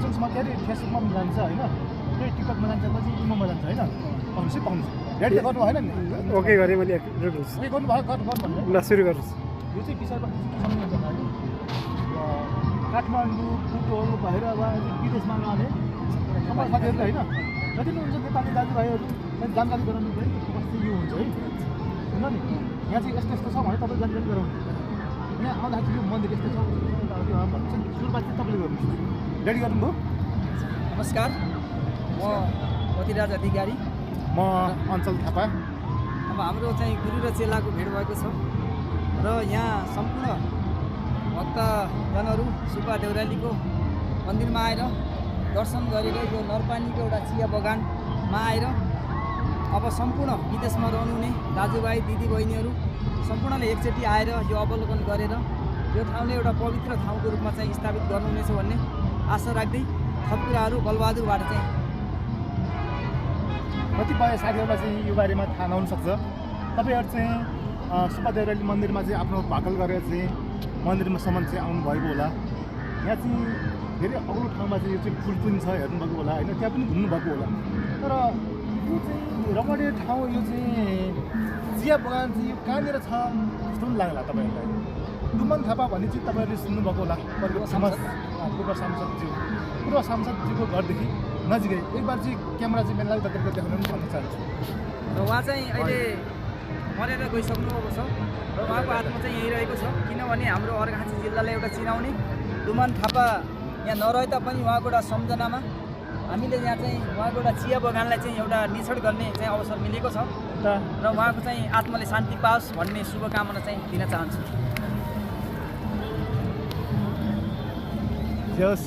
पर्सेन्टसम्म के अरे फेसबुकमा पनि जान्छ होइन त्यही टिकटकमा जान्छ पछि इमोमा जान्छ होइन पाउनु रेडी त गर्नु भएन नि ओके गरेँ मैले के गर्नुभयो गर्नु भन्नु ल सुरु गर्नुहोस् यो चाहिँ विषयवस्तु सम्झिन्छ हामी काठमाडौँ बुटोल भएर विदेशमा जाने सबै साथीहरूले होइन जति पनि हुन्छ नेपाली दाजुभाइहरू जानकारी गराउनु पऱ्यो कस्तो यो हुन्छ है होइन नि यहाँ चाहिँ यस्तो यस्तो छ भने तपाईँ जानकारी गराउनु यहाँ आउँदाखेरि यो मन्दिर यस्तो छ सुरुवात चाहिँ तपाईँले गर्नुहोस् रेडी गर्नुभयो नमस्कार म पतिराज अधिकारी म अञ्चल थापा अब हाम्रो चाहिँ गुरु र चेलाको भेट भएको छ र यहाँ सम्पूर्ण भक्तजनहरू सुब्बा देउरालीको मन्दिरमा आएर दर्शन गरेर यो नरपानीको एउटा चिया बगानमा आएर अब सम्पूर्ण विदेशमा रहनुहुने दाजुभाइ दिदीबहिनीहरू सम्पूर्णले एकचोटि आएर यो अवलोकन गरेर यो ठाउँले एउटा पवित्र ठाउँको रूपमा चाहिँ स्थापित गर्नुहुनेछ भन्ने आशा राख्दै थप कुराहरू बलबहादुरबाट चाहिँ कतिपय साथीहरूलाई चाहिँ यो बारेमा थाहा नहुनसक्छ तपाईँहरू चाहिँ सुब्बा देउराली मन्दिरमा चाहिँ आफ्नो भाकल गरेर चाहिँ मन्दिरमासम्म चाहिँ आउनुभएको होला यहाँ चाहिँ धेरै अग्लो ठाउँमा चाहिँ यो चाहिँ पुल पनि छ हेर्नुभएको होला होइन त्यहाँ पनि घुम्नुभएको होला तर यो चाहिँ रमणीय ठाउँ यो चाहिँ चिया बगान चाहिँ यो कहाँनिर छ जस्तो पनि लाग्ला तपाईँहरूलाई दुमन थापा भन्ने चाहिँ तपाईँहरूले सुन्नुभएको होला पूर्व सांसदज्यूको घरदेखि नजिकै एक बार चाहिँ क्यामेरा चाहिँ मेनलाई देखाउन पनि भन्न चाहन्छु र उहाँ चाहिँ अहिले मरेर गइसक्नु भएको छ र उहाँको आत्मा चाहिँ यहीँ रहेको छ किनभने हाम्रो अर्घाखाँची जिल्लालाई एउटा चिनाउने दुमन थापा यहाँ नरहे तापनि उहाँको एउटा सम्झनामा हामीले यहाँ चाहिँ उहाँको एउटा चिया बगानलाई चाहिँ एउटा निछोड गर्ने चाहिँ अवसर मिलेको छ र उहाँको चाहिँ आत्माले शान्ति पाओस् भन्ने शुभकामना चाहिँ दिन चाहन्छु। जस